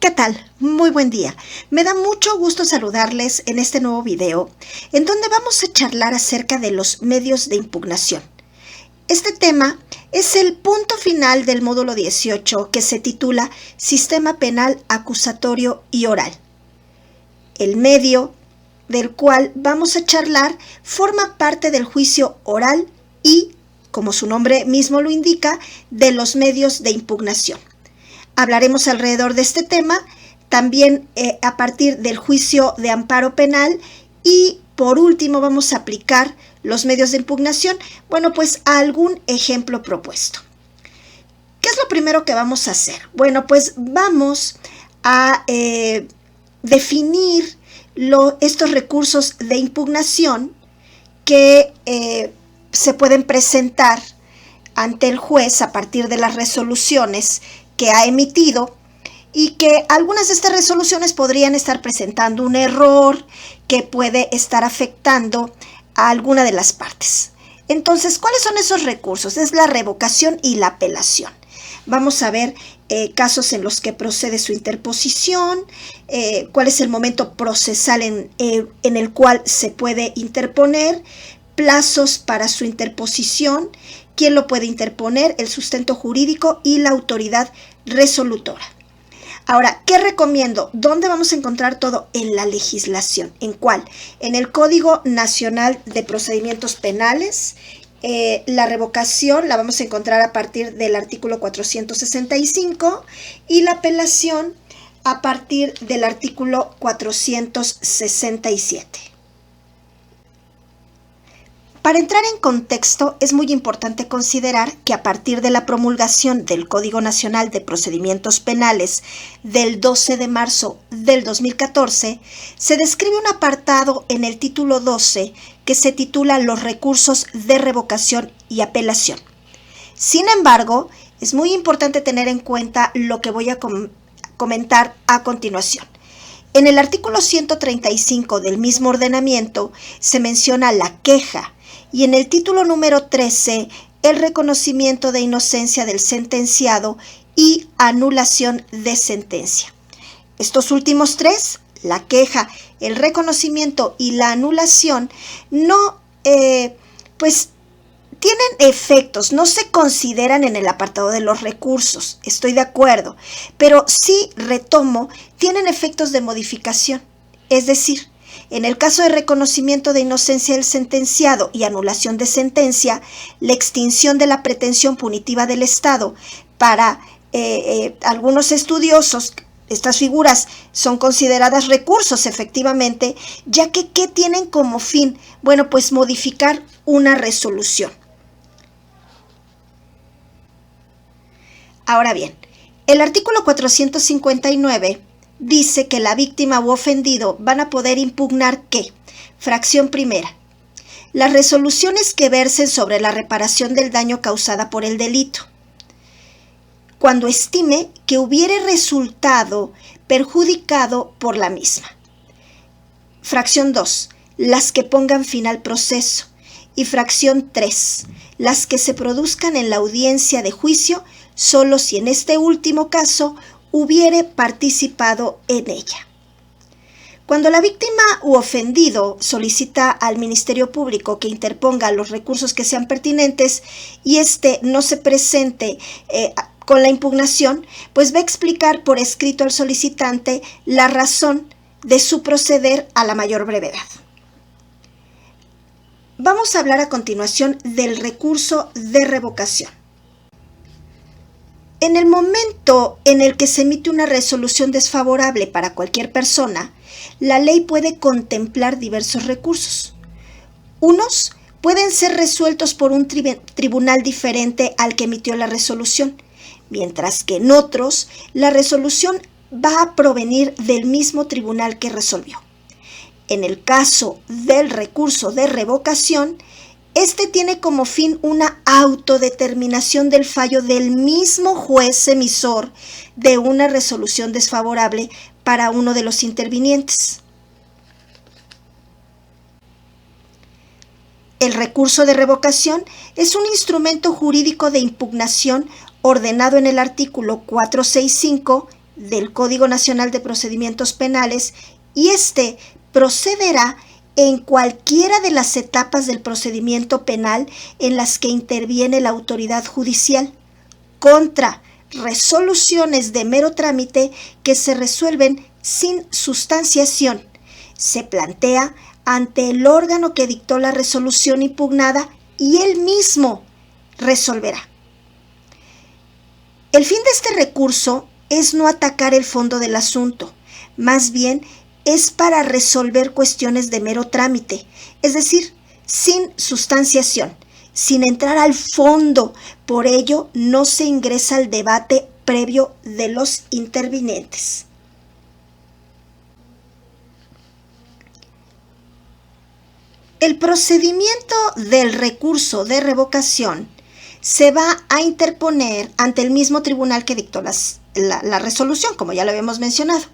¿Qué tal? Muy buen día. Me da mucho gusto saludarles en este nuevo video, en donde vamos a charlar acerca de los medios de impugnación. Este tema es el punto final del módulo 18 que se titula Sistema Penal Acusatorio y Oral. El medio del cual vamos a charlar forma parte del juicio oral y, como su nombre mismo lo indica, de los medios de impugnación. Hablaremos alrededor de este tema, también a partir del juicio de amparo penal y por último vamos a aplicar los medios de impugnación, pues a algún ejemplo propuesto. ¿Qué es lo primero que vamos a hacer? Pues vamos a definir estos recursos de impugnación que se pueden presentar ante el juez a partir de las resoluciones que ha emitido y que algunas de estas resoluciones podrían estar presentando un error que puede estar afectando a alguna de las partes. Entonces, ¿cuáles son esos recursos? Es la revocación y la apelación. Vamos a ver casos en los que procede su interposición, cuál es el momento procesal en el cual se puede interponer, plazos para su interposición, quién lo puede interponer, el sustento jurídico y la autoridad resolutora. Ahora, ¿qué recomiendo? ¿Dónde vamos a encontrar todo? En la legislación. ¿En cuál? En el Código Nacional de Procedimientos Penales. La revocación la vamos a encontrar a partir del artículo 465 y la apelación a partir del artículo 467. Para entrar en contexto, es muy importante considerar que a partir de la promulgación del Código Nacional de Procedimientos Penales del 12 de marzo del 2014, se describe un apartado en el título 12 que se titula Los recursos de revocación y apelación. Sin embargo, es muy importante tener en cuenta lo que voy a comentar a continuación. En el artículo 135 del mismo ordenamiento se menciona la queja, y en el título número 13, el reconocimiento de inocencia del sentenciado y anulación de sentencia. Estos últimos tres, la queja, el reconocimiento y la anulación, no, tienen efectos, no se consideran en el apartado de los recursos, estoy de acuerdo, pero sí retomo, tienen efectos de modificación, es decir, en el caso de reconocimiento de inocencia del sentenciado y anulación de sentencia, la extinción de la pretensión punitiva del Estado para algunos estudiosos, estas figuras son consideradas recursos efectivamente, ya que ¿qué tienen como fin? Modificar una resolución. Ahora bien, el artículo 459 dice que la víctima u ofendido van a poder impugnar ¿qué? Fracción primera. Las resoluciones que versen sobre la reparación del daño causada por el delito, cuando estime que hubiere resultado perjudicado por la misma. Fracción 2. Las que pongan fin al proceso. Y fracción 3. Las que se produzcan en la audiencia de juicio, solo si en este último caso hubiere participado en ella. Cuando la víctima u ofendido solicita al Ministerio Público que interponga los recursos que sean pertinentes y éste no se presente con la impugnación, va a explicar por escrito al solicitante la razón de su proceder a la mayor brevedad. Vamos a hablar a continuación del recurso de revocación. En el momento en el que se emite una resolución desfavorable para cualquier persona, la ley puede contemplar diversos recursos. Unos pueden ser resueltos por un tribunal diferente al que emitió la resolución, mientras que en otros la resolución va a provenir del mismo tribunal que resolvió. En el caso del recurso de revocación, este tiene como fin una autodeterminación del fallo del mismo juez emisor de una resolución desfavorable para uno de los intervinientes. El recurso de revocación es un instrumento jurídico de impugnación ordenado en el artículo 465 del Código Nacional de Procedimientos Penales y éste procederá en cualquiera de las etapas del procedimiento penal en las que interviene la autoridad judicial contra resoluciones de mero trámite que se resuelven sin sustanciación. Se plantea ante el órgano que dictó la resolución impugnada y él mismo resolverá. El fin de este recurso es no atacar el fondo del asunto, más bien es para resolver cuestiones de mero trámite, es decir, sin sustanciación, sin entrar al fondo. Por ello, no se ingresa al debate previo de los intervinientes. El procedimiento del recurso de revocación se va a interponer ante el mismo tribunal que dictó la resolución, como ya lo habíamos mencionado.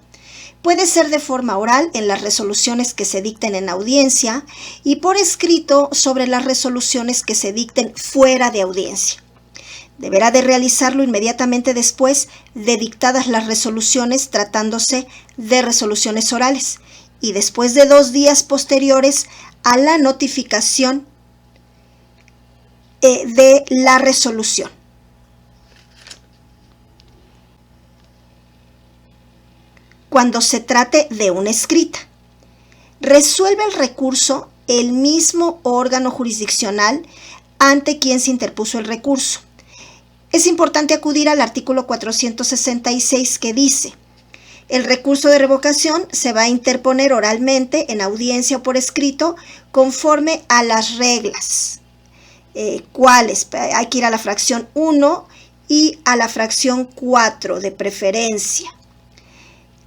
Puede ser de forma oral en las resoluciones que se dicten en audiencia y por escrito sobre las resoluciones que se dicten fuera de audiencia. Deberá de realizarlo inmediatamente después de dictadas las resoluciones, tratándose de resoluciones orales, y después de 2 días posteriores a la notificación de la resolución. Cuando se trate de una escrita, resuelve el recurso el mismo órgano jurisdiccional ante quien se interpuso el recurso. Es importante acudir al artículo 466 que dice: el recurso de revocación se va a interponer oralmente, en audiencia o por escrito, conforme a las reglas. ¿Cuáles? Hay que ir a la fracción 1 y a la fracción 4 de preferencia.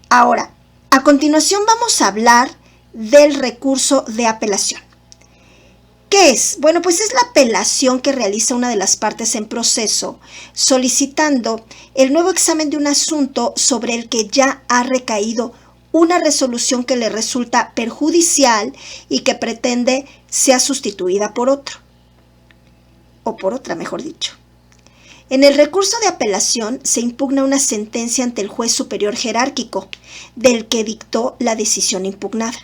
Ahora, a continuación vamos a hablar del recurso de apelación. ¿Qué es? Bueno, pues es la apelación que realiza una de las partes en proceso solicitando el nuevo examen de un asunto sobre el que ya ha recaído una resolución que le resulta perjudicial y que pretende sea sustituida por otro, o por otra, mejor dicho. En el recurso de apelación se impugna una sentencia ante el juez superior jerárquico del que dictó la decisión impugnada.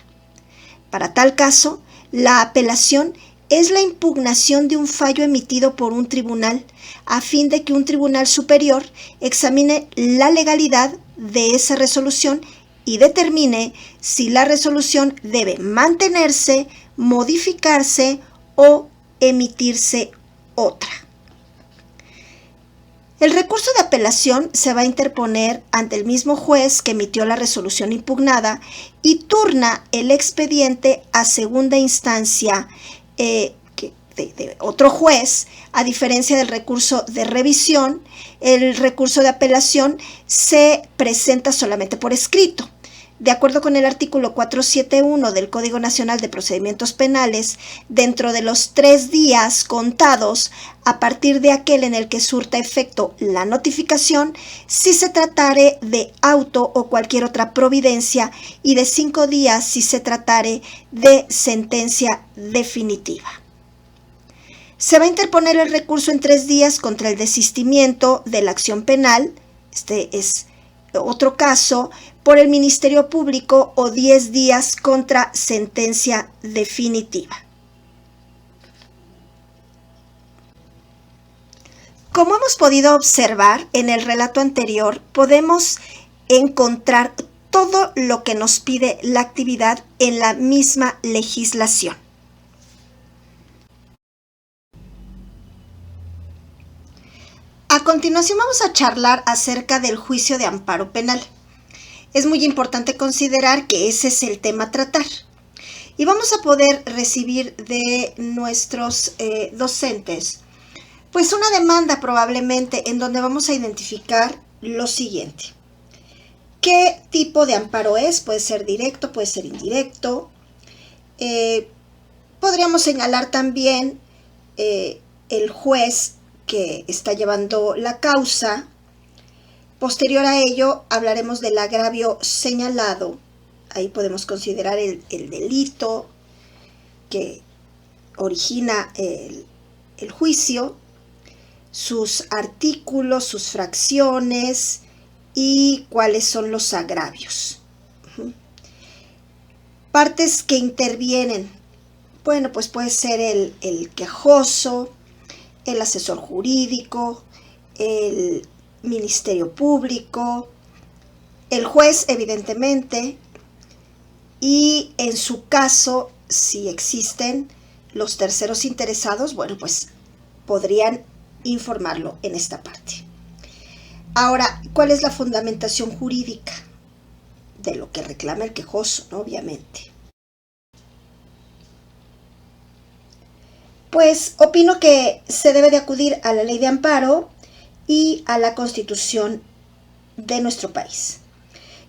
Para tal caso, la apelación es la impugnación de un fallo emitido por un tribunal a fin de que un tribunal superior examine la legalidad de esa resolución y determine si la resolución debe mantenerse, modificarse o emitirse otra. El recurso de apelación se va a interponer ante el mismo juez que emitió la resolución impugnada y turna el expediente a segunda instancia de otro juez. A diferencia del recurso de revisión, el recurso de apelación se presenta solamente por escrito. De acuerdo con el artículo 471 del Código Nacional de Procedimientos Penales, dentro de los 3 días contados a partir de aquel en el que surta efecto la notificación, si se tratare de auto o cualquier otra providencia, y de 5 días si se tratare de sentencia definitiva. Se va a interponer el recurso en 3 días contra el desistimiento de la acción penal, este es otro caso, por el Ministerio Público, o 10 días contra sentencia definitiva. Como hemos podido observar en el relato anterior, podemos encontrar todo lo que nos pide la actividad en la misma legislación. A continuación vamos a charlar acerca del juicio de amparo penal. Es muy importante considerar que ese es el tema a tratar. Y vamos a poder recibir de nuestros docentes, pues una demanda probablemente en donde vamos a identificar lo siguiente. ¿Qué tipo de amparo es? Puede ser directo, puede ser indirecto. Podríamos señalar también el juez que está llevando la causa. Posterior a ello, hablaremos del agravio señalado. Ahí podemos considerar el delito que origina el juicio, sus artículos, sus fracciones, y cuáles son los agravios. Partes que intervienen. Bueno, pues puede ser el quejoso, el asesor jurídico, el Ministerio Público, el juez, evidentemente, y en su caso, si existen los terceros interesados, bueno, pues podrían informarlo en esta parte. Ahora, ¿cuál es la fundamentación jurídica de lo que reclama el quejoso, ¿no? Obviamente. Pues opino que se debe de acudir a la ley de amparo y a la Constitución de nuestro país.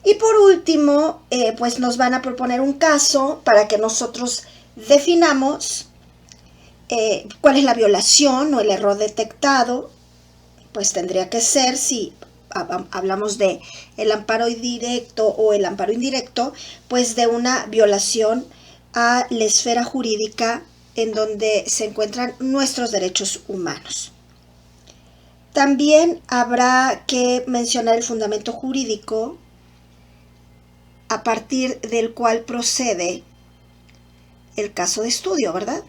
Y por último, pues nos van a proponer un caso para que nosotros definamos cuál es la violación o el error detectado. Pues tendría que ser, si hablamos de el amparo directo o el amparo indirecto, pues de una violación a la esfera jurídica en donde se encuentran nuestros derechos humanos. También habrá que mencionar el fundamento jurídico a partir del cual procede el caso de estudio, ¿verdad?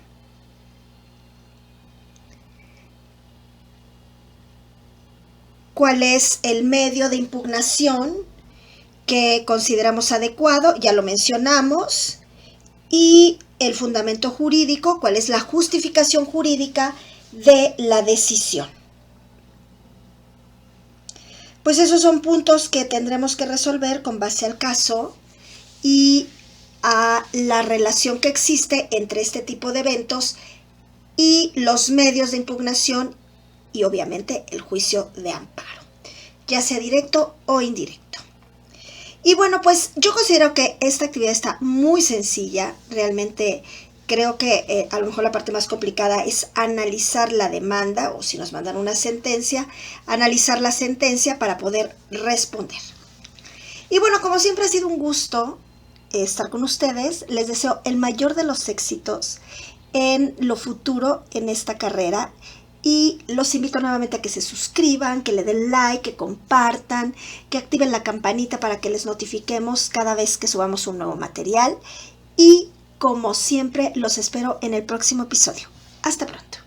¿Cuál es el medio de impugnación que consideramos adecuado? Ya lo mencionamos. Y el fundamento jurídico, ¿cuál es la justificación jurídica de la decisión? Pues esos son puntos que tendremos que resolver con base al caso y a la relación que existe entre este tipo de eventos y los medios de impugnación y obviamente el juicio de amparo, ya sea directo o indirecto. Y bueno, pues yo considero que esta actividad está muy sencilla. Realmente creo que a lo mejor la parte más complicada es analizar la demanda, o si nos mandan una sentencia, analizar la sentencia para poder responder. Y bueno, como siempre ha sido un gusto estar con ustedes. Les deseo el mayor de los éxitos en lo futuro en esta carrera. Y los invito nuevamente a que se suscriban, que le den like, que compartan, que activen la campanita para que les notifiquemos cada vez que subamos un nuevo material. Y como siempre, los espero en el próximo episodio. Hasta pronto.